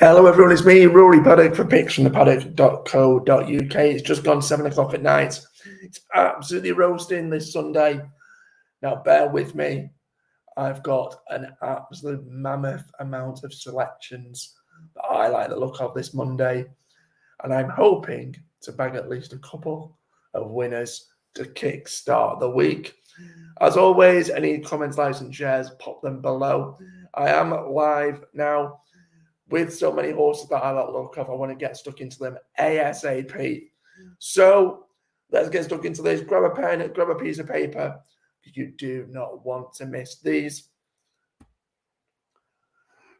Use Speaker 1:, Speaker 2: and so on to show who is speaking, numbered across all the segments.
Speaker 1: Hello everyone, it's me, Rory Paddock for picks from thepaddock.co.uk. It's just gone 7 o'clock at night. It's absolutely roasting this Sunday. Now bear with me. I've got an absolute mammoth amount of selections that I like the look of this Monday. And I'm hoping to bag at least a couple of winners to kick-start the week. As always, any comments, likes and shares, pop them below. I am live now. With so many horses that I like the look of, I want to get stuck into them ASAP. So let's get stuck into this. Grab a pen, grab a piece of paper. You do not want to miss these.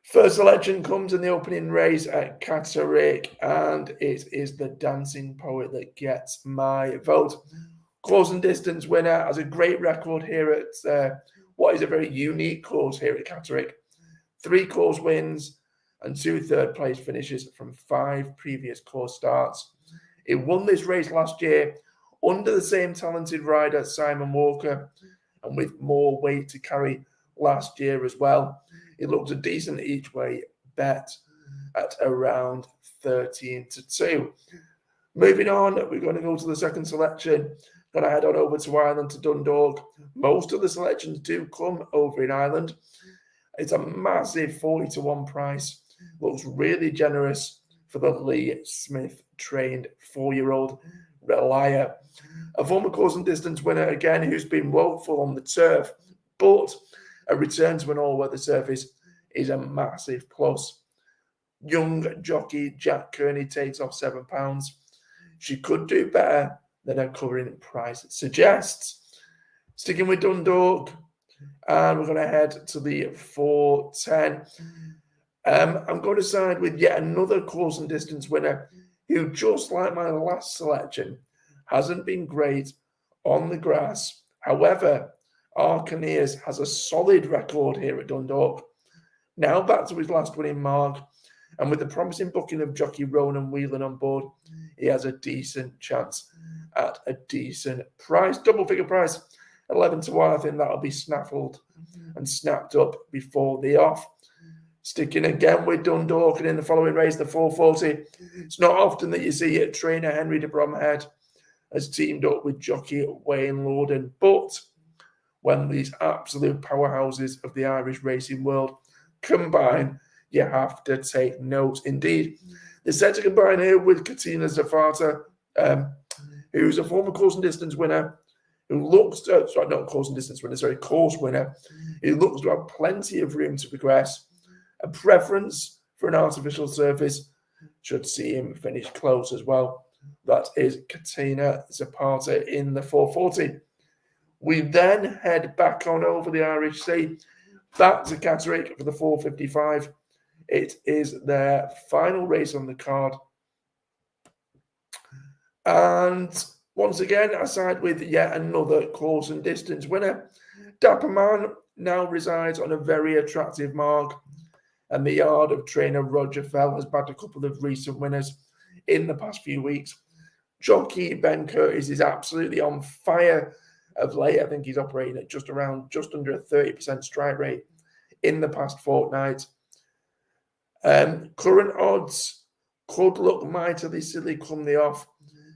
Speaker 1: First selection comes in the opening race at Catterick, and it is the Dancing Poet that gets my vote. Course and distance winner, has a great record here at what is a very unique course here at Catterick. 3 course wins and 2 third-place finishes from 5 previous course starts. It won this race last year under the same talented rider, Simon Walker, and with more weight to carry last year as well. It looks a decent each-way bet at around 13-2. Moving on, we're going to go to the second selection. Going to head on over to Ireland, to Dundalk. Most of the selections do come over in Ireland. It's a massive 40-1 price. Looks really generous for the Lee Smith trained 4-year-old Relier. A former course and distance winner again, who's been woeful on the turf, but a return to an all-weather surface is a massive plus. Young jockey Jack Kearney takes off £7. She could do better than her current price suggests. Sticking with Dundalk, and we're going to head to the 410. I'm going to side with yet another course and distance winner who, just like my last selection, hasn't been great on the grass. However, Arcaneers has a solid record here at Dundalk. Now back to his last winning mark, and with the promising booking of jockey Ronan Whelan on board, he has a decent chance at a decent price. Double-figure price, 11-1. I think that'll be snaffled and snapped up before the off. Sticking again with Dundalk, and in the following race, the 440. It's not often that you see a trainer Henry de Bromhead has teamed up with jockey Wayne Lorden, but when these absolute powerhouses of the Irish racing world combine, you have to take note. Indeed, they're set to combine here with Katina Zapata, who's a former course and distance winner, who looks to, course winner, who looks to have plenty of room to progress. A preference for an artificial surface should see him finish close as well. That is Katina Zapata in the 440. We then head back on over the Irish Sea, back to Catterick for the 455. It is their final race on the card. And once again, I side with yet another course and distance winner. Dapper Man now resides on a very attractive mark, and the yard of trainer Roger Fell has bagged a couple of recent winners in the past few weeks. Jockey Ben Curtis is absolutely on fire of late. I think he's operating at just under a 30% strike rate in the past fortnight. Current odds could look mightily silly come the off.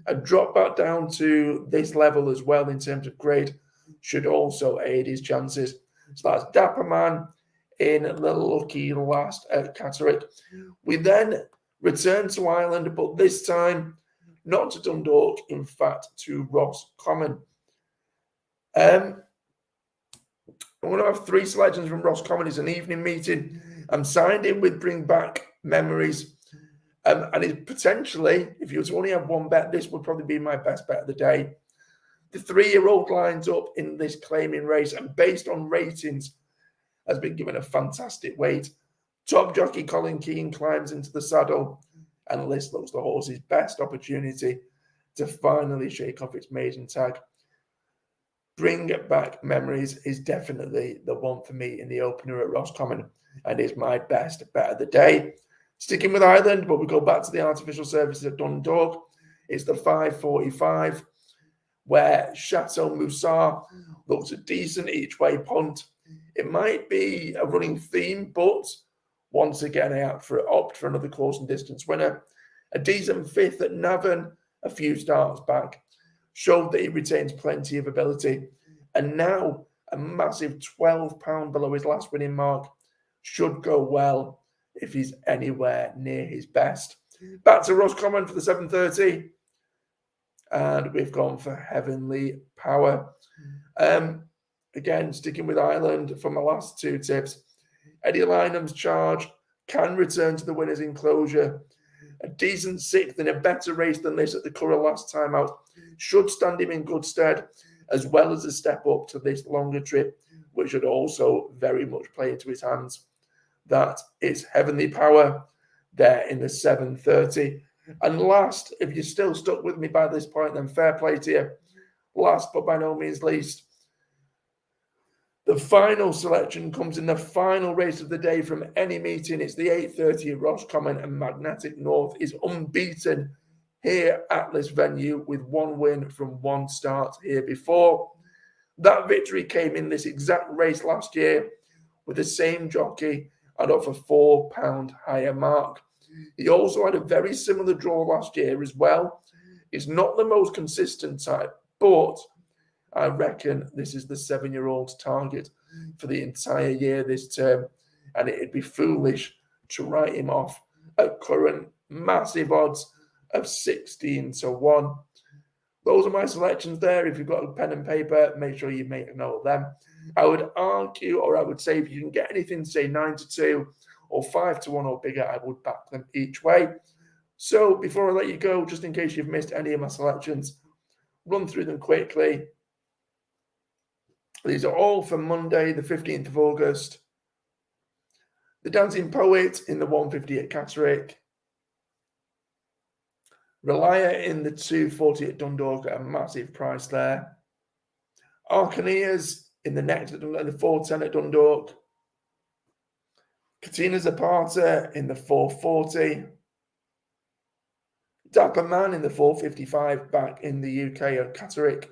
Speaker 1: A drop back down to this level as well in terms of grade should also aid his chances. So that's Dapper Man in the lucky last at Catterick. We then return to Ireland, but this time not to Dundalk, in fact to Ross Common. I'm going to have 3 selections from Ross Common. It's an evening meeting. I'm signed in with Bring Back Memories. And it potentially, if you were to only have one bet, this would probably be my best bet of the day. The 3-year-old lines up in this claiming race, and based on ratings, has been given a fantastic weight. Top jockey Colin Keane climbs into the saddle, and this looks the horse's best opportunity to finally shake off its maiden tag. Bring Back Memories is definitely the one for me in the opener at Roscommon, and is my best bet of the day. Sticking with Ireland, but we go back to the artificial surfaces at Dundalk. It's the 545, where Chateau Moussard looks a decent each-way punt. It might be a running theme, but Once again, I opt for another course and distance winner. A decent fifth at Navan, a few starts back, showed that he retains plenty of ability. And now a massive £12 below his last winning mark. Should go well if he's anywhere near his best. Back to Roscommon for the 7:30. And we've gone for Heavenly Power. Again, sticking with Ireland for my last two tips. Eddie Lynham's Charge can return to the winner's enclosure. A decent sixth in a better race than this at the Curragh last time out should stand him in good stead, as well as a step up to this longer trip, which should also very much play into his hands. That is Heavenly Power there in the 7:30. And last, if you're still stuck with me by this point, then fair play to you. Last, but by no means least, the final selection comes in the final race of the day from any meeting. It's the 8:30 at Roscommon, and Magnetic North is unbeaten here at this venue with one win from one start here before. That victory came in this exact race last year with the same jockey and off a £4 higher mark. He also had a very similar draw last year as well. He's not the most consistent type, but I reckon this is the 7-year-old's target for the entire year this term, and it'd be foolish to write him off at current massive odds of 16-1. Those are my selections there. If you've got a pen and paper, make sure you make a note of them. I would argue, or I would say, if you can get anything, say 9-2 or 5-1 or bigger, I would back them each way. So before I let you go, just in case you've missed any of my selections, run through them quickly. These are all for Monday, the 15th of August. The Dancing Poet in the 150 at Catterick. Relier in the 240 at Dundalk at a massive price there. Arcaneas in the next at the 410 at Dundalk. Katina Zapata in the 440. Dapper Man in the 455 back in the UK at Catterick.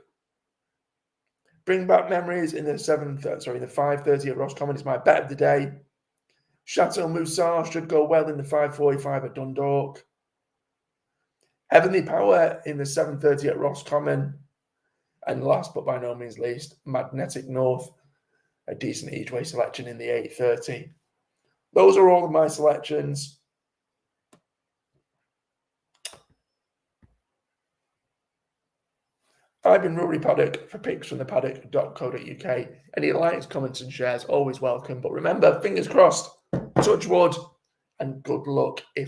Speaker 1: Bring Back Memories in the 5:30 at Roscommon is my bet of the day. Chateau Moussard should go well in the 5:45 at Dundalk. Heavenly Power in the 7:30 at Roscommon. And last but by no means least, Magnetic North, a decent each way selection in the 8:30. Those are all of my selections. I've been Rory Paddock for picksfromthepaddock.co.uk. Any likes, comments and shares, always welcome. But remember, fingers crossed, touch wood, and good luck if